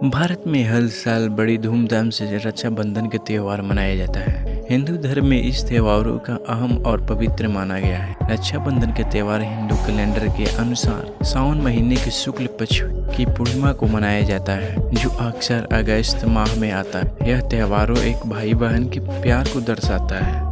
भारत में हर साल बड़ी धूमधाम से रक्षाबंधन का त्यौहार मनाया जाता है। हिंदू धर्म में इस त्योहारों का अहम और पवित्र माना गया है। रक्षाबंधन का त्यौहार हिंदू कैलेंडर के अनुसार सावन महीने के शुक्ल पक्ष की पूर्णिमा को मनाया जाता है, जो अक्सर अगस्त माह में आता है। यह त्योहारों एक भाई बहन के प्यार को दर्शाता है।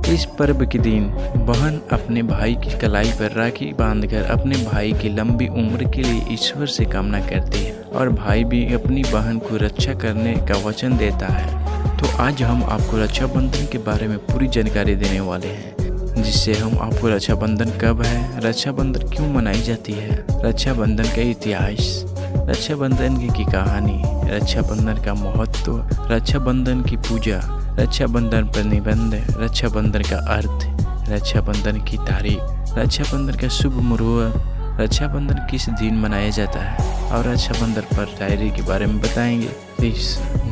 इस पर्व के दिन बहन अपने भाई की कलाई पर राखी बांधकर अपने भाई की लंबी उम्र के लिए ईश्वर से कामना करती है और भाई भी अपनी बहन को रक्षा करने का वचन देता है। तो आज हम आपको रक्षाबंधन के बारे में पूरी जानकारी देने वाले हैं, जिससे हम आपको रक्षाबंधन कब है, रक्षाबंधन क्यों मनाई जाती है, रक्षाबंधन का इतिहास, रक्षाबंधन की कहानी, रक्षाबंधन का महत्व, रक्षाबंधन की पूजा, रक्षाबंधन पर निबंध, रक्षाबंधन का अर्थ, रक्षाबंधन की तारीख, रक्षाबंधन का शुभ मुहूर्त, रक्षाबंधन किस दिन मनाया जाता है और रक्षाबंधन पर डायरी के बारे में बताएंगे। इस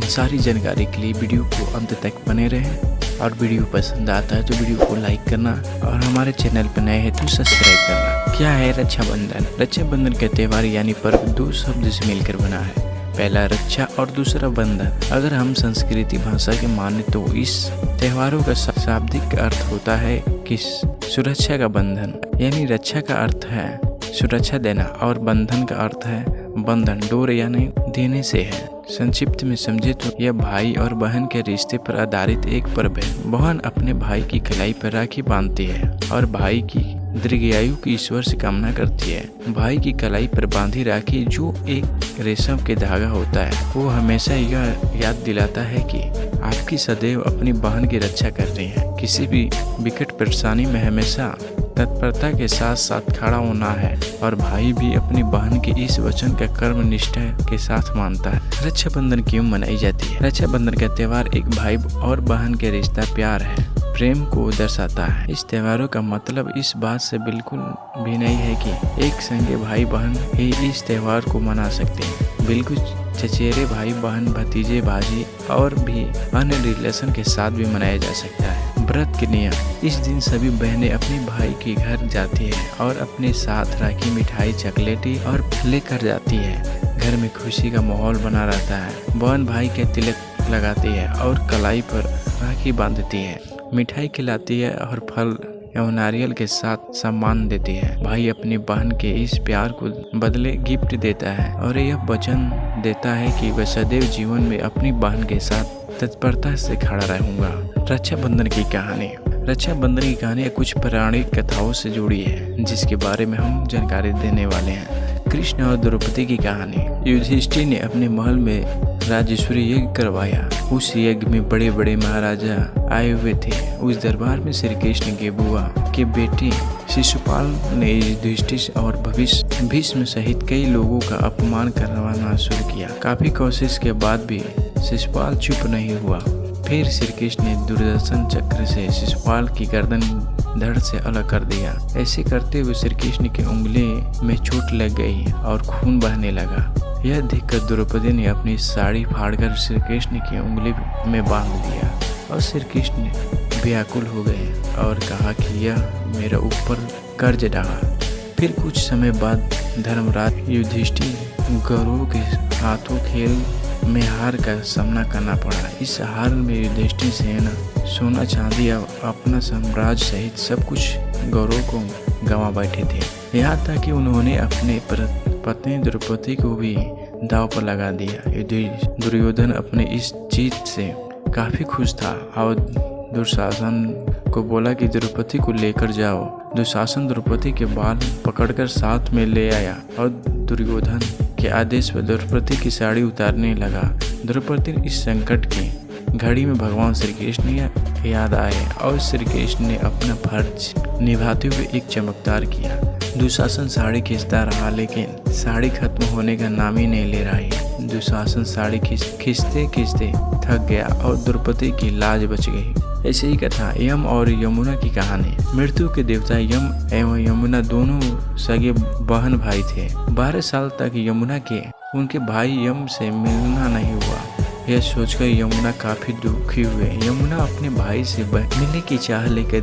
सारी जानकारी के लिए वीडियो को अंत तक बने रहें और वीडियो पसंद आता है तो वीडियो को लाइक करना और हमारे चैनल पर नए हैं तो सब्सक्राइब करना। क्या है रक्षाबंधन? रक्षाबंधन का त्यौहार यानी पर्व दो शब्द से मिलकर बना है, पहला रक्षा और दूसरा बंधन। अगर हम संस्कृति भाषा के माने तो इस त्योहारों का शाब्दिक अर्थ होता है कि सुरक्षा का बंधन, यानी रक्षा का अर्थ है सुरक्षा देना और बंधन का अर्थ है बंधन, डोर यानी देने से है। संक्षिप्त में समझे तो यह भाई और बहन के रिश्ते पर आधारित एक पर्व है। बहन अपने भाई की कलाई पर राखी बांधती है और भाई की दीर्घायु की ईश्वर से कामना करती है। भाई की कलाई पर बांधी राखी, जो एक रेशम के धागा होता है, वो हमेशा यह याद दिलाता है कि आपकी सदैव अपनी बहन की रक्षा कर रही है। किसी भी विकट परेशानी में हमेशा तत्परता के साथ साथ खड़ा होना है और भाई भी अपनी बहन के इस वचन का कर्म निष्ठा के साथ मानता है। रक्षाबंधन क्यों मनाई जाती है? रक्षाबंधन का त्यौहार एक भाई और बहन के रिश्ता, प्यार है, प्रेम को दर्शाता है। इस त्योहारों का मतलब इस बात से बिल्कुल भी नहीं है कि एक संगे भाई बहन ही इस त्योहार को मना सकते हैं। बिल्कुल चचेरे भाई बहन, भतीजे भाजी और भी अन्य रिलेशन के साथ भी मनाया जा सकता है। व्रत के नियम: इस दिन सभी बहनें अपने भाई के घर जाती है और अपने साथ राखी, मिठाई, चॉकलेटी और लेकर जाती है। घर में खुशी का माहौल बना रहता है। बहन भाई के तिलक लगाती है और कलाई पर राखी बांधती है, मिठाई खिलाती है और फल एवं नारियल के साथ सम्मान देती है। भाई अपनी बहन के इस प्यार को बदले गिफ्ट देता है और यह वचन देता है कि वह सदैव जीवन में अपनी बहन के साथ तत्परता से खड़ा रहूंगा। रक्षाबंधन की कहानी: रक्षाबंधन की कहानी कुछ पौराणिक कथाओं से जुड़ी है, जिसके बारे में हम जानकारी देने वाले हैं। कृष्ण और द्रौपदी की कहानी: युधिष्ठिर ने अपने महल में राजेश्वरी यज्ञ करवाया। उस यज्ञ में बड़े बड़े महाराजा आए हुए थे। उस दरबार में श्री कृष्ण के बुआ के बेटे शिशुपाल ने युधिष्ठिर और भीष्म सहित कई लोगों का अपमान करवाना शुरू किया। काफी कोशिश के बाद भी शिशुपाल चुप नहीं हुआ। फिर श्री कृष्ण ने दुर्दर्शन चक्र से शिशुपाल की गर्दन धड़ से अलग कर दिया। ऐसे करते हुए श्री कृष्ण की उंगली में चोट लग गई और खून बहने लगा। यह देखकर द्रौपदी ने अपनी साड़ी फाड़कर श्री कृष्ण की उंगली में बांध दिया और श्री कृष्ण व्याकुल हो गए और कहा कि यह मेरे ऊपर कर्ज डाला। फिर कुछ समय बाद धर्मराज युधिष्ठिर गौरवों के हाथों खेल में हार का सामना करना पड़ा। इस हार में युधिष्ठिर सेना, सोना चांदी और अपना साम्राज्य सहित सब कुछ गौरव को गंवा बैठे थे। यहाँ तक कि उन्होंने अपने पत्नी द्रौपदी को भी दांव पर लगा दिया। दुर्योधन अपने इस जीत से काफी खुश था और दुशासन को बोला कि द्रौपदी को लेकर जाओ। दुशासन द्रौपदी के बाल पकड़कर साथ में ले आया और दुर्योधन के आदेश पर द्रौपदी की साड़ी उतारने लगा। द्रौपदी इस संकट की घड़ी में भगवान श्री कृष्ण याद आए और श्री कृष्ण ने अपना फर्ज निभाते हुए एक चमत्कार किया। दुशासन साड़ी खींचता रहा, लेकिन साड़ी खत्म होने का नाम ही नहीं ले रहा है। दुशासन साड़ी खींचते खींचते थक गया और द्रौपदी की लाज बच गई। ऐसे ही कथा यम और यमुना की कहानी: मृत्यु के देवता यम एवं यमुना दोनों सगे बहन भाई थे। 12 साल तक यमुना के उनके भाई यम से मिलना नहीं हुआ। यह सोचकर यमुना काफी दुखी हुए। यमुना अपने भाई से मिलने की चाह लेकर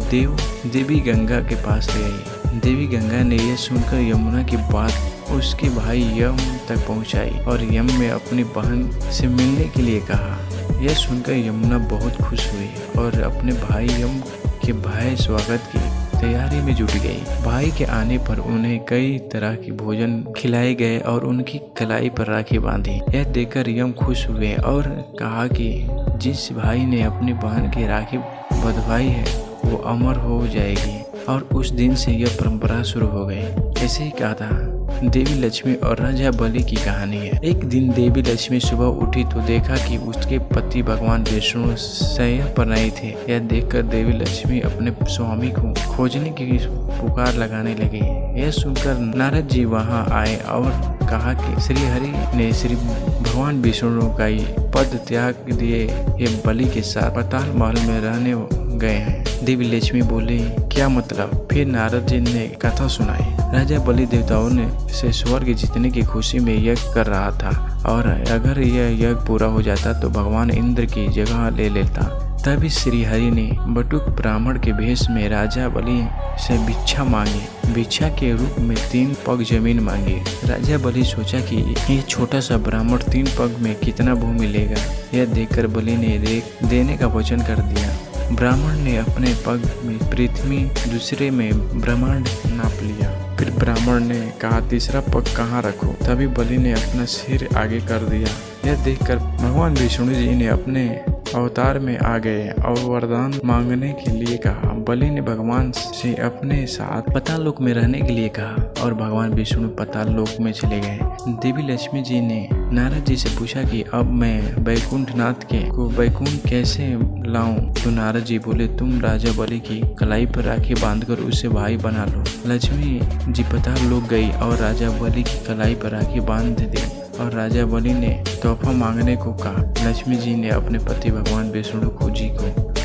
देवी गंगा के पास गई। देवी गंगा ने यह सुनकर यमुना की बात उसके भाई यम तक पहुंचाई और यम में अपनी बहन से मिलने के लिए कहा। यह सुनकर यमुना बहुत खुश हुई और अपने भाई यम के भव्य स्वागत की तैयारी में जुट गई। भाई के आने पर उन्हें कई तरह की भोजन खिलाए गए और उनकी कलाई पर राखी बांधी। यह देखकर यम खुश हुए और कहा कि जिस भाई ने अपनी बहन की राखी बंधवाई है वो अमर हो जाएगी। और उस दिन से यह परंपरा शुरू हो गई। ऐसे ही कहा था देवी लक्ष्मी और राजा बलि की कहानी है। एक दिन देवी लक्ष्मी सुबह उठी तो देखा कि उसके पति भगवान विष्णु शय्या पर नहीं थे। यह देखकर देवी लक्ष्मी अपने स्वामी को खोजने की पुकार लगाने लगी। यह सुनकर नारद जी वहां आए और कहा कि श्री हरि ने श्री भगवान विष्णु का पद त्याग दिए ये बलि के साथ पाताल महल में रहने गए हैं। देवी लक्ष्मी बोली क्या मतलब? फिर नारद जी ने कथा सुनाई। राजा बलि देवताओं ने से स्वर्ग जीतने की खुशी में यज्ञ कर रहा था और अगर यह यज्ञ पूरा हो जाता तो भगवान इंद्र की जगह ले लेता। तभी श्री हरि ने बटुक ब्राह्मण के भेष में राजा बलि से भिक्षा मांगी। भिक्षा के रूप में 3 पग जमीन मांगी। राजा बलि सोचा कि ये छोटा सा ब्राह्मण 3 पग में कितना भूमि लेगा। यह देखकर बलि ने देने का वचन कर दिया। ब्राह्मण ने अपने पग में पृथ्वी, दूसरे में ब्रह्मांड नाप लिया। फिर ब्राह्मण ने कहा तीसरा पग कहाँ रखो? तभी बलि ने अपना सिर आगे कर दिया। यह देखकर भगवान विष्णु जी ने अपने अवतार में आ गए और वरदान मांगने के लिए कहा। बलि ने भगवान से अपने साथ पाताल लोक में रहने के लिए कहा और भगवान विष्णु पाताल लोक में चले गए। देवी लक्ष्मी जी ने नारद जी से पूछा कि अब मैं वैकुंठनाथ को वैकुंठ कैसे लाऊं? तो नारद जी बोले तुम राजा बलि की कलाई पर राखी बांधकर उसे भाई बना लो। लक्ष्मी जी पाताल लोक गई और राजा बलि की कलाई पर राखी बांध दी और राजा बलि ने तोहफा मांगने को कहा। लक्ष्मी जी ने अपने पति भगवान विष्णु को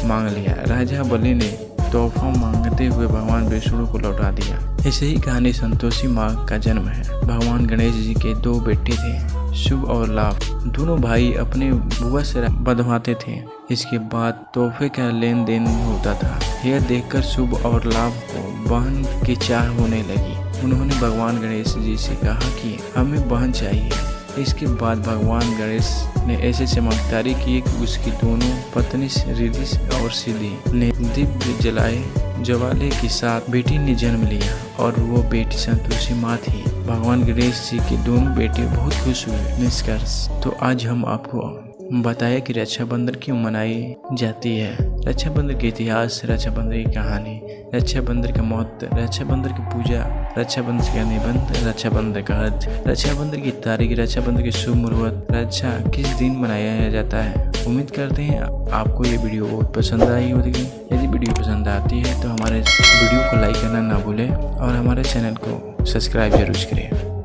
मांग लिया। राजा बलि ने तोहफा मांगते हुए भगवान विष्णु को लौटा दिया। ऐसे ही कहानी संतोषी माँ का जन्म है। भगवान गणेश जी के 2 बेटे थे, शुभ और लाभ। दोनों भाई अपने बुआ से बंधवाते थे। इसके बाद तोहफे का लेन देन होता था। यह देखकर शुभ और लाभ को बहन की चाह होने लगी। उन्होंने भगवान गणेश जी से कहा कि हमें बहन चाहिए। इसके बाद भगवान गणेश ने ऐसे चमत्कारी किए कि उसकी दोनों पत्नी रिद्धि और सिद्धि ने दिव्य ज्वाले के साथ बेटी ने जन्म लिया और वो बेटी संतोषी माँ थी। भगवान गणेश जी के दोनों बेटे बहुत खुश हुए। निष्कर्ष तो आज हम आपको बताया कि रक्षाबंधन क्यों मनाई जाती है, रक्षाबंधन के इतिहास, रक्षाबंधन की कहानी, रक्षाबंधन का महत्व, रक्षाबंधन की पूजा, रक्षाबंधन का निबंध, रक्षाबंधन का अर्थ, रक्षाबंधन की तारीख, रक्षाबंधन की शुभ मुहूर्त, रक्षा किस दिन मनाया जाता है। उम्मीद करते हैं आपको ये वीडियो बहुत पसंद आई होगी। यदि वीडियो पसंद आती है तो हमारे वीडियो को लाइक करना ना भूलें और हमारे चैनल को सब्सक्राइब जरूर करें।